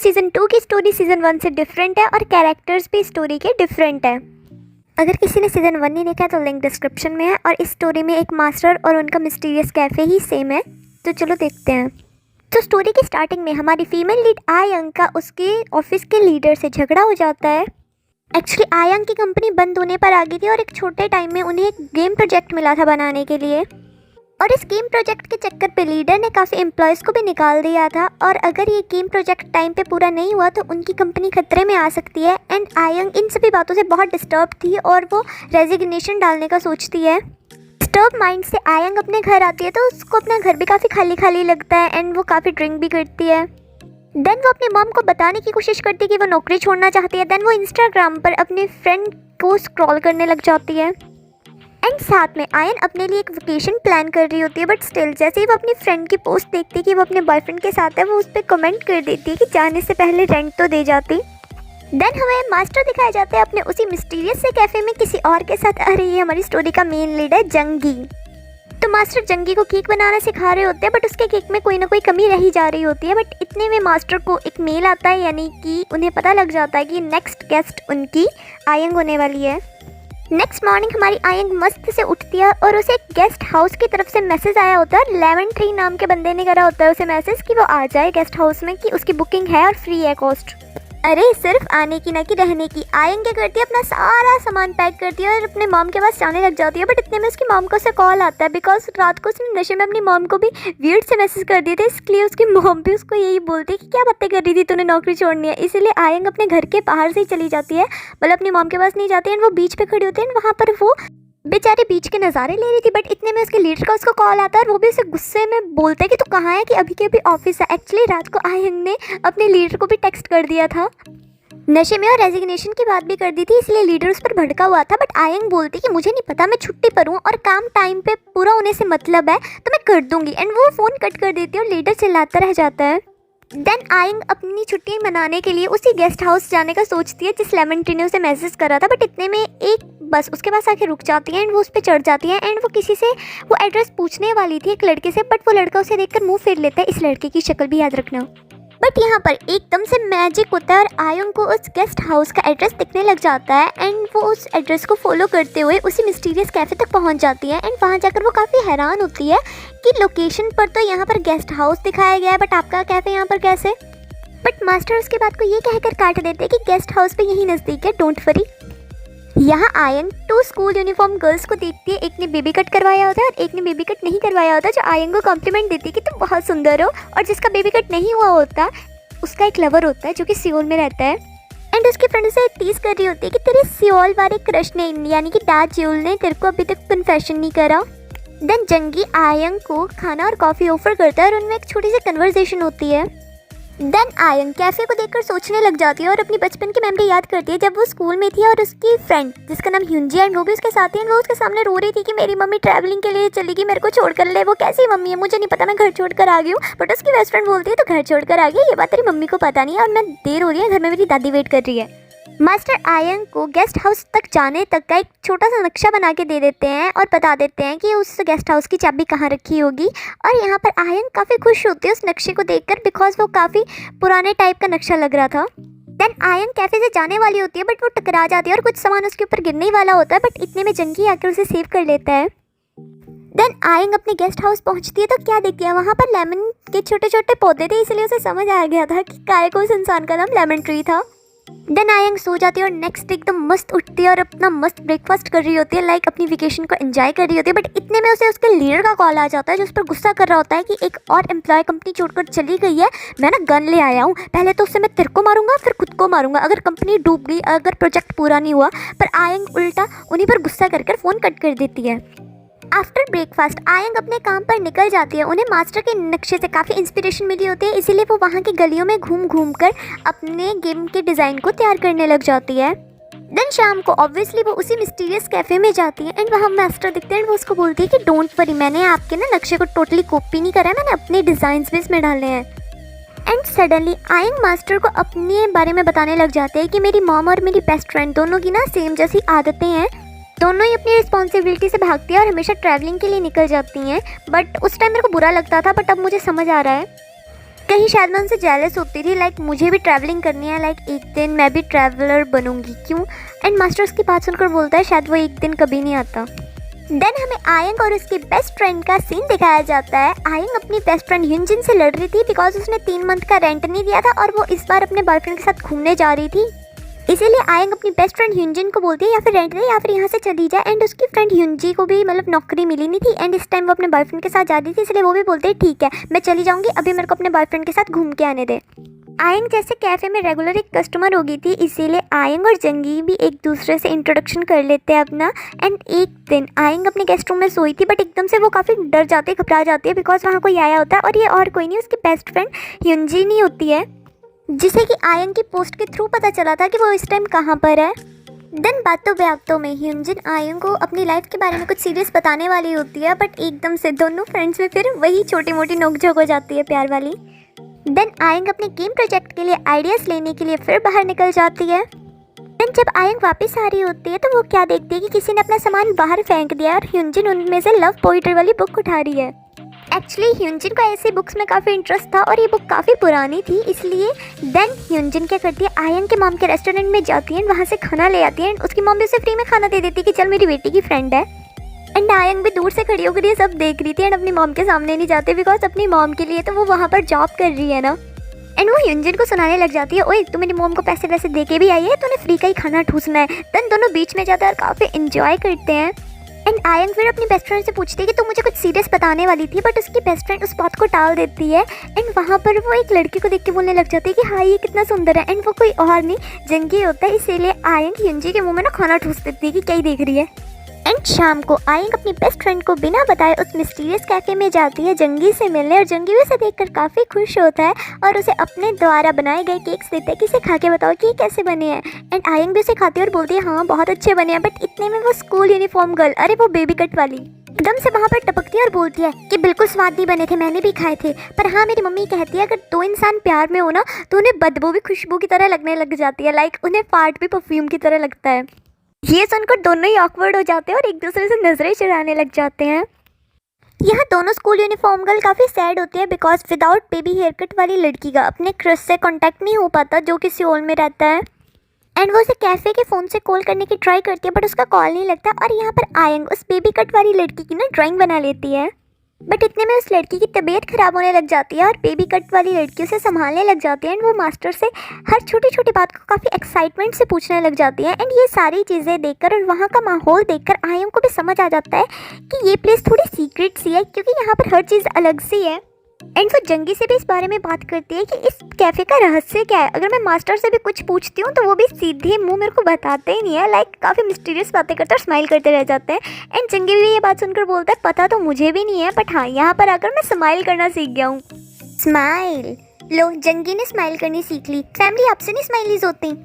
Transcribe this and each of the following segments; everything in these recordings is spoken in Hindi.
सीज़न 2 की स्टोरी सीज़न 1 से डिफरेंट है और कैरेक्टर्स भी स्टोरी के डिफरेंट है। अगर किसी ने सीज़न 1 नहीं देखा है तो लिंक डिस्क्रिप्शन में है। और इस स्टोरी में एक मास्टर और उनका मिस्टीरियस कैफ़े ही सेम है। तो चलो देखते हैं। तो स्टोरी की स्टार्टिंग में हमारी फीमेल लीड आयंग का उसके ऑफिस के लीडर से झगड़ा हो जाता है। एक्चुअली आयंग की कंपनी बंद होने पर आ गई थी और एक छोटे टाइम में उन्हें एक गेम प्रोजेक्ट मिला था बनाने के लिए। और इस गेम प्रोजेक्ट के चक्कर पे लीडर ने काफ़ी एम्प्लॉयज़ को भी निकाल दिया था। और अगर ये गेम प्रोजेक्ट टाइम पे पूरा नहीं हुआ तो उनकी कंपनी खतरे में आ सकती है। एंड आयंग इन सभी बातों से बहुत डिस्टर्ब थी और वो रेजिग्नेशन डालने का सोचती है। डिस्टर्ब माइंड से आयंग अपने घर आती है तो उसको अपना घर भी काफ़ी खाली खाली लगता है एंड वो काफ़ी ड्रिंक भी करती है। देन वो अपनी मॉम को बताने की कोशिश करती है कि वो नौकरी छोड़ना चाहती है। देन वो इंस्टाग्राम पर अपने फ्रेंड को स्क्रॉल करने लग जाती है। एंड साथ में आयन अपने लिए एक वेकेशन प्लान कर रही होती है। बट स्टिल जैसे ही वो अपनी फ्रेंड की पोस्ट देखती है कि वो अपने बॉयफ्रेंड के साथ है, वो उस पर कमेंट कर देती है कि जाने से पहले रेंट तो दे जाती। देन हमें मास्टर दिखाया जाता है अपने उसी मिस्टीरियस से कैफ़े में किसी और के साथ। अरे ये हमारी स्टोरी का मेन लीड है जंगी। तो मास्टर जंगी को केक बनाना सिखा रहे होते हैं बट उसके केक में कोई ना कोई कमी रही जा रही होती है। बट इतने में मास्टर को एक मेल आता है, यानी कि उन्हें पता लग जाता है कि नेक्स्ट गेस्ट उनकी आयंग होने वाली है। नेक्स्ट मॉर्निंग हमारी आयंग मस्त से उठती है और उसे एक गेस्ट हाउस की तरफ से मैसेज आया होता है। लेमन ट्री नाम के बंदे ने करा होता है उसे मैसेज कि वो आ जाए गेस्ट हाउस में, कि उसकी बुकिंग है और फ्री है कॉस्ट। अरे सिर्फ आने की ना कि रहने की। आयंग क्या करती है, अपना सारा सामान पैक करती है और अपने मॉम के पास जाने लग जाती है। बट इतने में उसकी मॉम को उसे कॉल आता है बिकॉज रात को उसने नशे में अपनी मॉम को भी वियर्ड से मैसेज कर दिए थे। इसलिए उसकी मॉम भी उसको यही बोलती है कि क्या बातें कर रही थी, तूने नौकरी छोड़नी है। इसीलिए आयंग अपने घर के बाहर से ही चली जाती है, मतलब अपनी मॉम के पास नहीं जाती है। वो बीच पे खड़ी होती है, वहाँ पर वो बेचारी बीच के नज़ारे ले रही थी। बट इतने में उसके लीडर का उसको कॉल आता है और वो भी उसे गुस्से में बोलता है कि तू कहाँ है, कि अभी के अभी ऑफिस है। एक्चुअली रात को आयंग ने अपने लीडर को भी टेक्स्ट कर दिया था नशे में और रेजिग्नेशन की बात भी कर दी थी, इसलिए लीडर उस पर भड़का हुआ था। बट आयंग बोलती कि मुझे नहीं पता, मैं छुट्टी पर हूँ और काम टाइम पे पूरा होने से मतलब है तो मैं कर दूंगी। एंड वो फ़ोन कट कर देती है और लीडर चिल्लाता रह जाता है। देन आयंग अपनी छुट्टी मनाने के लिए उसी गेस्ट हाउस जाने का सोचती है जिस लेमन ट्री ने उसे मैसेज करा था। बट इतने में एक बस उसके पास आके रुक जाती है एंड वो उस पर चढ़ जाती है। एंड वो किसी से वो एड्रेस पूछने वाली थी एक लड़के से, बट वो लड़का उसे देखकर मुंह फेर लेता है। इस लड़के की शक्ल भी याद रखना। बट यहाँ पर एकदम से मैजिक होता है और आयंग को उस गेस्ट हाउस का एड्रेस दिखने लग जाता है। एंड वो उस एड्रेस को फॉलो करते हुए उसी मिस्टीरियस कैफ़े तक पहुँच जाती है। एंड वहाँ जाकर वो काफ़ी हैरान होती है कि लोकेशन पर तो यहाँ पर गेस्ट हाउस दिखाया गया है बट आपका कैफ़े यहाँ पर कैसे। बट मास्टर उसके बात को ये कहकर काट देते हैं कि गेस्ट हाउस पे यहीं नज़दीक है, डोंट वरी। यहाँ आयंग 2 स्कूल यूनिफॉर्म गर्ल्स को देखती है। एक ने बेबी कट करवाया होता है और एक ने बेबी कट नहीं करवाया होता, जो आयंग को कॉम्प्लीमेंट देती है कि तुम बहुत सुंदर हो। और जिसका बेबी कट नहीं हुआ होता उसका एक लवर होता है जो कि सियोल में रहता है। एंड उसकी फ्रेंड से टीज कर रही होती है कि तेरे सियोल वाले क्रश ने, यानी कि दाजियोल ने तेरे को अभी तक कन्फेशन नहीं करा। देन जंगी आयंग को खाना और कॉफ़ी ऑफर करता है और उनमें एक छोटी सी कन्वर्सेशन होती है। देन आयंग कैफ़े को देखकर सोचने लग जाती है और अपनी बचपन की मेमोरी याद करती है जब वो स्कूल में थी और उसकी फ्रेंड जिसका नाम ह्यूंजी एंड वो भी उसके साथ ही। वो उसके सामने रो रही थी कि मेरी मम्मी ट्रैवलिंग के लिए चली गई, मेरे को छोड़ कर ले। वो कैसी मम्मी है मुझे नहीं पता, मैं घर छोड़ कर आ गई हूँ। बट उसकी बेस्ट फ्रेंड बोलती है तो घर छोड़ कर आ गई, ये बात तेरी मम्मी को पता नहीं है और मैं देर हो रही है, घर में मेरी दादी वेट कर रही है। मास्टर आयंग को गेस्ट हाउस तक जाने तक का एक छोटा सा नक्शा बना के दे देते हैं और बता देते हैं कि उस गेस्ट हाउस की चाबी कहाँ रखी होगी। और यहाँ पर आयंग काफ़ी खुश होती है उस नक्शे को देखकर बिकॉज वो काफ़ी पुराने टाइप का नक्शा लग रहा था। देन आयंग कैफ़े से जाने वाली होती है बट वो टकरा जाती है और कुछ सामान उसके ऊपर गिरने ही वाला होता है। बट इतने में जंगी आकर उसे सेव कर लेता है। देन आयंग अपने गेस्ट हाउस पहुँचती है तो क्या देखती है, वहाँ पर लेमन के छोटे छोटे पौधे थे, इसलिए उसे समझ आ गया था कि काय को उस इंसान का नाम लेमन ट्री था। देन आयंग सो जाती है और नेक्स्ट डे एकदम मस्त उठती है और अपना मस्त ब्रेकफास्ट कर रही होती है, लाइक अपनी वेकेशन को एंजॉय कर रही होती है। बट इतने में उसे उसके लीडर का कॉल आ जाता है जो उस पर गुस्सा कर रहा होता है कि एक और एम्प्लॉय कंपनी छोड़कर चली गई है, मैं ना गन ले आया हूँ, पहले तो उससे मैं तेरे को मारूंगा फिर खुद को मारूंगा अगर कंपनी डूब गई, अगर प्रोजेक्ट पूरा नहीं हुआ। पर आयंग उल्टा उन्हीं पर गुस्सा कर फ़ोन कट कर देती है। आफ्टर ब्रेकफास्ट आयंग अपने काम पर निकल जाती है। उन्हें मास्टर के नक्शे से काफ़ी इंस्पिरेशन मिली होती है, इसीलिए वो वहाँ की गलियों में घूम घूम कर अपने गेम के डिज़ाइन को तैयार करने लग जाती है। देन शाम को ऑब्वियसली वो उसी मिस्टीरियस कैफ़े में जाती है एंड वहाँ मास्टर दिखते हैं। वो उसको बोलती है कि डोंट वरी, मैंने आपके ना नक्शे को टोटली कॉपी नहीं करा है, मैंने अपने डिज़ाइंस भी इसमें डाले हैं। एंड सडनली आयंग मास्टर को अपने बारे में बताने लग जाते हैं कि मेरी मॉम और मेरी बेस्ट फ्रेंड दोनों की ना सेम जैसी आदतें हैं, दोनों ही अपनी रिस्पॉन्सिबिलिटी से भागती है और हमेशा ट्रैवलिंग के लिए निकल जाती हैं। बट उस टाइम मेरे को बुरा लगता था बट अब मुझे समझ आ रहा है। कहीं शायद मैं उनसे जेलस होती थी, लाइक मुझे भी ट्रैवलिंग करनी है, लाइक एक दिन मैं भी ट्रैवलर बनूंगी क्यों। एंड मास्टर उसकी बात सुनकर बोलता है शायद वो एक दिन कभी नहीं आता। देन हमें आयंग और उसकी बेस्ट फ्रेंड का सीन दिखाया जाता है। आयंग अपनी बेस्ट फ्रेंड ह्यूनजिन से लड़ रही थी बिकॉज उसने 3 मंथ का रेंट नहीं दिया था और वो इस बार अपने बॉयफ्रेंड के साथ घूमने जा रही थी। इसीलिए आयंग अपनी बेस्ट फ्रेंड ह्यूनजिन को बोलती है या फिर रेंट दे या फिर यहाँ से चली जाए। एंड उसकी फ्रेंड ह्यूनजी को भी मतलब नौकरी मिली नहीं थी एंड इस टाइम वो अपने बॉयफ्रेंड के साथ जा रही थी, इसलिए वो भी बोलते हैं ठीक है मैं चली जाऊँगी, अभी मेरे को अपने बॉयफ्रेंड के साथ घूम के आने दे। आयंग जैसे कैफ़े में रेगुलर एक कस्टमर हो गई थी, इसीलिए आयंग और जंगी भी एक दूसरे से इंट्रोडक्शन कर लेते हैं अपना। एंड एक दिन आयंग अपने गेस्ट रूम में सोई थी बट एकदम से वो काफ़ी डर जाती है, घबरा जाती है बिकॉज वहाँ कोई आया होता है और ये और कोई नहीं उसकी बेस्ट फ्रेंड ह्यूनजी नहीं होती है, जिसे कि आयंग की पोस्ट के थ्रू पता चला था कि वो इस टाइम कहाँ पर है। देन बातों में ह्यूनजिन आयंग को अपनी लाइफ के बारे में कुछ सीरियस बताने वाली होती है बट एकदम से दोनों फ्रेंड्स में फिर वही छोटी मोटी नोकझोंक हो जाती है प्यार वाली। देन आयंग अपने गेम प्रोजेक्ट के लिए आइडियाज़ लेने के लिए फिर बाहर निकल जाती है। देन जब आयंग वापस आ रही होती है तो वो क्या देखती है कि किसी ने अपना सामान बाहर फेंक दिया है और ह्यूनजिन उनमें से लव पोइट्री वाली बुक उठा रही है। एक्चुअली ह्यूनजिन को ऐसी बुक्स में काफ़ी इंटरेस्ट था और ये बुक काफ़ी पुरानी थी, इसलिए देन ह्यूनजिन क्या करती है आयंग के मॉम के रेस्टोरेंट में जाती है, वहाँ से खाना ले आती है। उसकी मॉम भी उसे फ्री में खाना दे देती है कि चल मेरी बेटी की फ्रेंड है। एंड आयंग भी दूर से खड़ी होकर ये सब देख रही थी एंड अपनी मॉम के सामने नहीं जाती बिकॉज अपनी मॉम के लिए तो वो वहाँ पर जॉब कर रही है ना। एंड वो ह्यूनजिन को सुनाने लग जाती है ओए तू मेरी मॉम को पैसे वैसे दे के भी आई है, तूने फ्री का ही खाना ठूसना है। देन दोनों बीच में जाते हैं और काफ़ी इंजॉय करते हैं। एंड आयंग फिर अपनी बेस्ट फ्रेंड से पूछती है कि तू मुझे कुछ सीरियस बताने वाली थी बट उसकी बेस्ट फ्रेंड उस बात को टाल देती है। एंड वहाँ पर वो एक लड़की को देख के बोलने लग जाती है कि हाँ ये कितना सुंदर है। एंड वो कोई और नहीं जंगी होता है, इसीलिए आयंग ह्यूनजी के मुंह में ना खाना ठूस देती है कि क्या ही देख रही है। एंड शाम को आयंग अपनी बेस्ट फ्रेंड को बिना बताए उस मिस्टीरियस कैफ़े में जाती है जंगी से मिलने और जंगी उसे देखकर काफ़ी खुश होता है और उसे अपने द्वारा बनाए गए केक्स देता है कि इसे खा के बताओ कि ये कैसे बने हैं। एंड आयंग भी उसे खाती है और बोलती है हाँ बहुत अच्छे बने हैं। बट इतने में वो स्कूल यूनिफॉर्म गर्ल, अरे वो बेबी कट वाली, एकदम से वहाँ पर टपकती है और बोलती है कि बिल्कुल स्वादी बने थे, मैंने भी खाए थे, पर हाँ मेरी मम्मी कहती है अगर 2 इंसान प्यार में हो ना तो उन्हें बदबू भी खुशबू की तरह लगने लग जाती है, लाइक उन्हें फार्ट भी परफ्यूम की तरह लगता है। ये सुनकर दोनों ही ऑकवर्ड हो जाते हैं और एक दूसरे से नजरें चुराने लग जाते हैं। यहाँ दोनों स्कूल यूनिफॉर्म गर्ल काफ़ी सैड होती है because without baby hair cut वाली लड़की का अपने क्रश से कांटेक्ट नहीं हो पाता जो कि सियोल में रहता है। एंड वो उसे कैफ़े के फ़ोन से कॉल करने की ट्राई करती है बट उसका कॉल नहीं लगता और यहाँ पर आयंग उस बेबी कट वाली लड़की की ना ड्राइंग बना लेती है। बट इतने में उस लड़की की तबीयत ख़राब होने लग जाती है और बेबी कट वाली लड़की उसे संभालने लग जाती है। एंड वो मास्टर से हर छोटी छोटी बात को काफ़ी एक्साइटमेंट से पूछने लग जाती है। एंड ये सारी चीज़ें देखकर और वहाँ का माहौल देखकर आयंग को भी समझ आ जाता है कि ये प्लेस थोड़ी सीक्रेट सी है क्योंकि यहाँ पर हर चीज़ अलग सी है। एंड वो जंगी से भी इस बारे में बात करती है कि इस कैफ़े का रहस्य क्या है। अगर मैं मास्टर से भी कुछ पूछती हूँ तो वो भी सीधे मुंह मेरे को बताते ही नहीं है, लाइक काफ़ी मिस्टीरियस बातें करते और स्माइल करते रह जाते हैं। एंड जंगी भी ये बात सुनकर बोलता है पता तो मुझे भी नहीं है बट हाँ यहाँ पर आकर मैं स्माइल करना सीख गया हूँ। स्माइल, लो जंगी ने स्माइल करनी सीख ली, फैमिली आपसे नहीं स्माइलीज होती।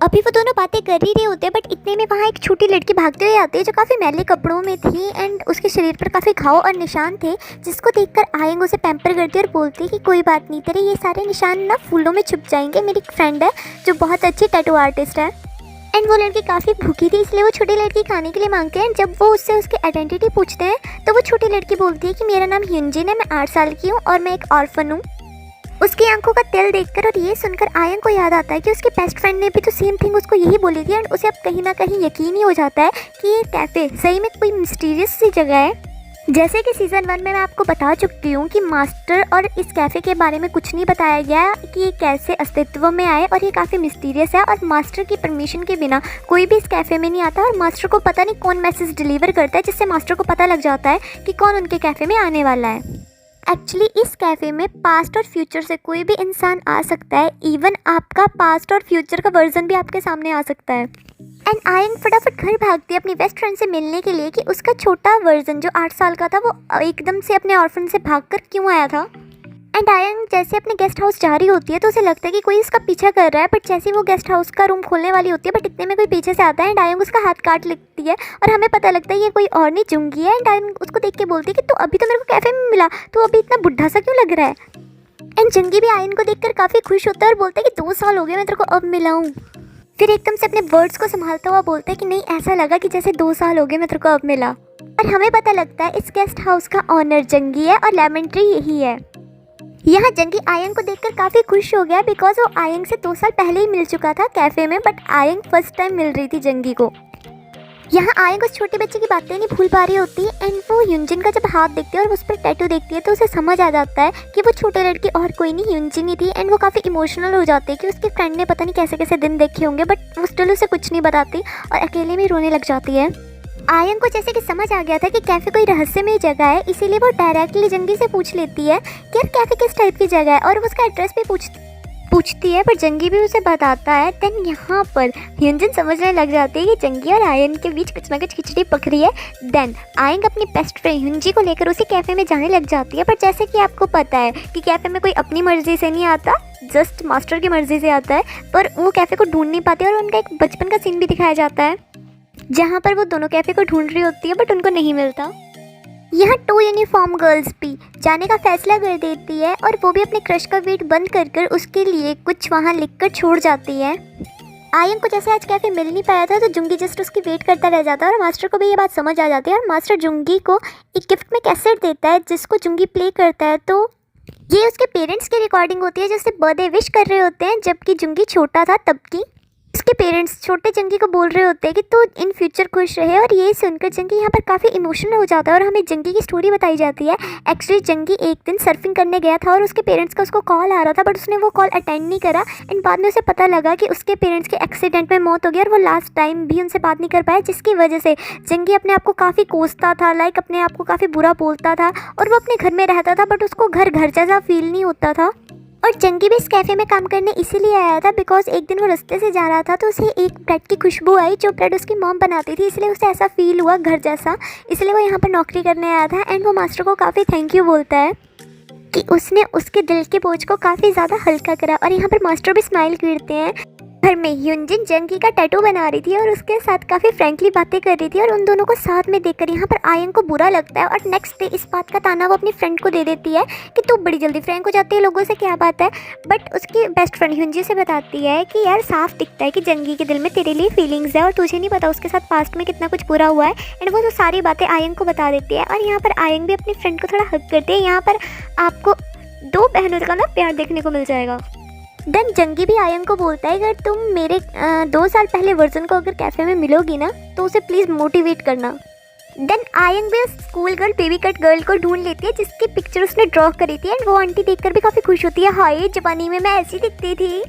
अभी वो दोनों बातें कर ही रहे होते हैं बट इतने में वहाँ एक छोटी लड़की भागते हुए आती है जो काफ़ी मैले कपड़ों में थी एंड उसके शरीर पर काफ़ी घाव और निशान थे, जिसको देखकर आयंग उसे पैम्पर करती है और बोलती है कि कोई बात नहीं, तेरे ये सारे निशान ना फूलों में छुप जाएंगे। मेरी फ्रेंड है जो बहुत अच्छी टैटू आर्टिस्ट है। एंड वो लड़की काफ़ी भूखी थी इसलिए वो छोटी लड़की खाने के लिए मांगते हैं। जब वो उससे उसकी आइडेंटिटी पूछते हैं तो वो छोटी लड़की बोलती है कि मेरा नाम ह्यूनजिन है, मैं 8 साल की हूँ और मैं एक ऑर्फन हूँ। उसकी आंखों का तिल देखकर और ये सुनकर आयंग को याद आता है कि उसकी बेस्ट फ्रेंड ने भी तो सेम थिंग उसको यही बोली थी। एंड उसे अब कहीं ना कहीं यकीन ही हो जाता है कि ये कैफ़े सही में कोई मिस्टीरियस सी जगह है। जैसे कि सीज़न 1 में मैं आपको बता चुकी हूँ कि मास्टर और इस कैफ़े के बारे में कुछ नहीं बताया गया कि ये कैसे अस्तित्व में आए और ये काफ़ी मिस्टीरियस है और मास्टर की परमिशन के बिना कोई भी इस कैफ़े में नहीं आता और मास्टर को पता नहीं कौन मैसेज डिलीवर करता है जिससे मास्टर को पता लग जाता है कि कौन उनके कैफ़े में आने वाला है। एक्चुअली इस कैफ़े में पास्ट और फ्यूचर से कोई भी इंसान आ सकता है, इवन आपका पास्ट और फ्यूचर का वर्जन भी आपके सामने आ सकता है। एंड आयंग फटाफट घर भागती है अपनी बेस्ट फ्रेंड से मिलने के लिए कि उसका छोटा वर्जन जो 8 साल का था वो एकदम से अपने ऑर्फन से भागकर क्यों आया था। एंड आयंग जैसे अपने गेस्ट हाउस जा रही होती है तो उसे लगता है कि कोई उसका पीछा कर रहा है, बट जैसे वो गेस्ट हाउस का रूम खोलने वाली होती है बट इतने में कोई पीछे से आता है एंड आयंग उसका हाथ काट लेती है और हमें पता लगता है ये कोई और नहीं जंगी है। एंड आयंग उसको देख के बोलती है कि तो अभी तो मेरे को कैफ़े में मिला, तो अभी इतना बुढ़ा सा क्यों लग रहा है। एंड जंगी भी आयंग को देखकर काफ़ी खुश होता है और बोलता है कि 2 साल हो गए मैं तेरे को अब मिला हूँ। फिर एकदम से अपने वर्ड्स को संभालता हुआ बोलता है कि नहीं, ऐसा लगा कि जैसे 2 साल हो गए मैं तेरे को अब मिला। और हमें पता लगता है इस गेस्ट हाउस का ऑनर जंगी है और लेमन ट्री यही है। यहाँ जंगी आयंग को देखकर काफ़ी खुश हो गया बिकॉज वो आयंग से 2 साल पहले ही मिल चुका था कैफ़े में, बट आयंग फर्स्ट टाइम मिल रही थी जंगी को। यहाँ आयंग उस छोटे बच्चे की बातें नहीं भूल पा रही होती एंड वो ह्यूनजिन का जब हाथ देखती है और उस पर टैटू देखती है तो उसे समझ आ जाता है कि वो छोटे लड़की और कोई नहीं ह्यूनजिन ही थी। एंड वो काफ़ी इमोशनल हो जाती है कि उसके फ्रेंड ने पता नहीं कैसे कैसे दिन देखे होंगे, बट वो स्टिल उसे कुछ नहीं बताती और अकेले में रोने लग जाती है। आयंग को जैसे कि समझ आ गया था कि कैफ़े कोई रहस्यमय जगह है, इसीलिए वो डायरेक्टली जंगी से पूछ लेती है कि यार कैफ़े किस टाइप की जगह है, और वो उसका एड्रेस भी पूछती है, पर जंगी भी उसे बताता है। देन यहाँ पर ह्यूनजिन समझने लग जाती है कि जंगी और आयंग के बीच कुछ ना कुछ खिचड़ी पक रही है। देन आयंग अपनी बेस्ट फ्रेंड ह्यूनजी को लेकर उसी कैफ़े में जाने लग जाती है, पर जैसे कि आपको पता है कि कैफ़े में कोई अपनी मर्ज़ी से नहीं आता, जस्ट मास्टर की मर्ज़ी से आता है। पर वो कैफ़े को ढूंढ नहीं पाती और उनका एक बचपन का सीन भी दिखाया जाता है जहाँ पर वो दोनों कैफ़े को ढूंढ रही होती है बट उनको नहीं मिलता। यहाँ 2 यूनिफॉर्म गर्ल्स भी जाने का फैसला कर देती है और वो भी अपने क्रश का वेट बंद कर उसके लिए कुछ वहाँ लिखकर छोड़ जाती है। आयंग को जैसे आज कैफ़े मिल नहीं पाया था तो जुंगी जस्ट उसकी वेट करता रह जाता है और मास्टर को भी ये बात समझ आ जाती है और मास्टर जुंगी को एक गिफ्ट में कैसेट देता है जिसको जुंगी प्ले करता है। तो ये उसके पेरेंट्स की रिकॉर्डिंग होती है जो उसे बर्थडे विश कर रहे होते हैं जबकि जुंगी छोटा था तब की। उसके पेरेंट्स छोटे जंगी को बोल रहे होते हैं कि तू इन फ्यूचर खुश रहे, और ये सुनकर जंगी यहाँ पर काफ़ी इमोशनल हो जाता है और हमें जंगी की स्टोरी बताई जाती है। एक्चुअली जंगी एक दिन सर्फिंग करने गया था और उसके पेरेंट्स का उसको कॉल आ रहा था बट उसने वो कॉल अटेंड नहीं करा एंड बाद में उसे पता लगा कि उसके पेरेंट्स के एक्सीडेंट में मौत हो गई और वो लास्ट टाइम भी उनसे बात नहीं कर पाया, जिसकी वजह से जंगी अपने आप को काफ़ी कोसता था, लाइक अपने आप को काफ़ी बुरा बोलता था और वो अपने घर में रहता था बट उसको घर जैसा फील नहीं होता था। और जंगी भी इस कैफ़े में काम करने इसीलिए आया था बिकॉज एक दिन वो रास्ते से जा रहा था तो उसे एक ब्रेड की खुशबू आई जो ब्रेड उसकी मॉम बनाती थी, इसलिए उसे ऐसा फील हुआ घर जैसा, इसलिए वो यहाँ पर नौकरी करने आया था। एंड वो मास्टर को काफ़ी थैंक यू बोलता है कि उसने उसके दिल के बोझ को काफ़ी ज़्यादा हल्का करा। और यहाँ पर मास्टर भी स्माइल करते हैं। घर में ह्यूनजिन जंगी का टैटू बना रही थी और उसके साथ काफ़ी फ्रैंकली बातें कर रही थी और उन दोनों को साथ में देखकर यहाँ पर आयंग को बुरा लगता है और नेक्स्ट डे इस बात का ताना वो अपनी फ्रेंड को दे देती है कि तू बड़ी जल्दी फ्रैंक हो जाती है लोगों से, क्या बात है। बट उसकी बेस्ट फ्रेंड ह्यूनजी से बताती है कि यार साफ दिखता है कि जंगी के दिल में तेरे लिए फीलिंग्स है और तुझे नहीं पता उसके साथ पास्ट में कितना कुछ बुरा हुआ है। एंड वो तो सारी बातें आयंग को बता देती है और यहाँ पर आयंग भी अपनी फ्रेंड को थोड़ा हक करती है। यहाँ पर आपको 2 बहनों का ना प्यार देखने को मिल जाएगा। देन जंगी भी आयंग को बोलता है अगर तुम मेरे 2 साल पहले वर्जन को अगर कैफ़े में मिलोगी ना तो उसे प्लीज़ मोटिवेट करना। देन आयंग भी उस school girl baby cut girl को ढूंढ लेती है जिसकी पिक्चर उसने ड्रॉ करी थी एंड वो आंटी देखकर भी काफ़ी खुश होती है, हाय जवानी में मैं ऐसी दिखती थी।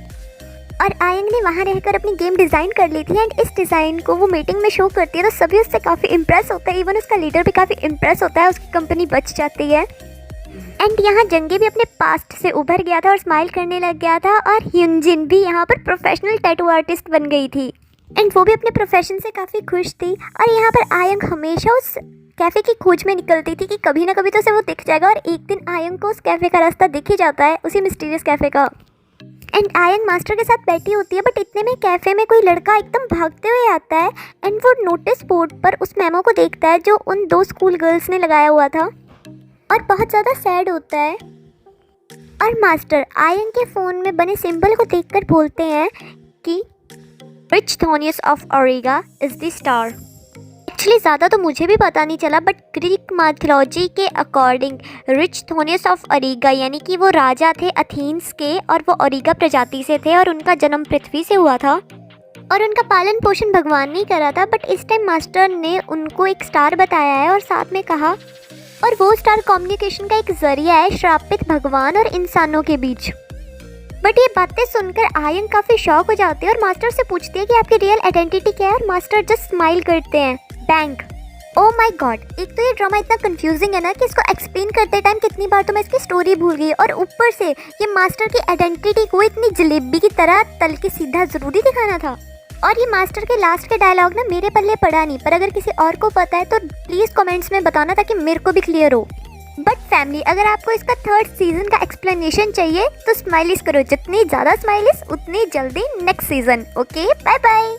और आयंग ने वहाँ रहकर अपनी गेम डिज़ाइन कर ली थी एंड इस डिज़ाइन को वो मीटिंग में शो करती है तो सभी उससे काफ़ी इम्प्रेस होता है, इवन उसका लीडर भी काफ़ी इम्प्रेस होता है, उसकी कंपनी बच जाती है। एंड यहाँ जंगी भी अपने पास्ट से उभर गया था और स्माइल करने लग गया था और ह्यूनजिन भी यहाँ पर प्रोफेशनल टैटू आर्टिस्ट बन गई थी एंड वो भी अपने प्रोफेशन से काफ़ी खुश थी। और यहाँ पर आयंग हमेशा उस कैफ़े की खोज में निकलती थी कि कभी ना कभी तो उसे वो दिख जाएगा और एक दिन आयंग को उस कैफ़े का रास्ता दिख ही जाता है, उसी मिस्टीरियस कैफ़े का। एंड आयंग मास्टर के साथ बैठी होती है बट इतने में कैफ़े में कोई लड़का एकदम भागते हुए आता है एंड वो नोटिस बोर्ड पर उस मेमो को देखता है जो उन 2 स्कूल गर्ल्स ने लगाया हुआ था और बहुत ज़्यादा सैड होता है। और मास्टर आयंग के फ़ोन में बने सिंबल को देखकर बोलते हैं कि Erichthonius of Auriga is the star. Actually ज़्यादा तो मुझे भी पता नहीं चला बट ग्रीक माइथोलॉजी के according Erichthonius of Auriga यानी कि वो राजा थे अथेंस के और वो ओरिगा प्रजाति से थे और उनका जन्म पृथ्वी से हुआ था और उनका पालन पोषण भगवान ने करा था। बट इस टाइम मास्टर ने उनको एक स्टार बताया है और साथ में कहा और वो स्टार कम्युनिकेशन का एक जरिया है श्रापित भगवान और इंसानों के बीच। बट ये बातें सुनकर आयंग काफ़ी शॉक हो जाती है और मास्टर से पूछती है कि आपकी रियल आइडेंटिटी क्या है और मास्टर जस्ट स्माइल करते हैं, बैंक। ओह माय गॉड, एक तो ये ड्रामा इतना कंफ्यूजिंग है ना कि इसको एक्सप्लेन करते टाइम कितनी बार तो मैं इसकी स्टोरी भूल गई और ऊपर से ये मास्टर की आइडेंटिटी को इतनी जलेबी की तरह तल के सीधा ज़रूरी दिखाना था। और ये मास्टर के लास्ट के डायलॉग ना मेरे पल्ले पड़ा नहीं, पर अगर किसी और को पता है तो प्लीज़ कमेंट्स में बताना ताकि मेरे को भी क्लियर हो। बट फैमिली, अगर आपको इसका 3rd सीज़न का एक्सप्लेनेशन चाहिए तो स्माइलिस करो, जितनी ज़्यादा स्माइलिस उतनी जल्दी next season. Okay, bye bye.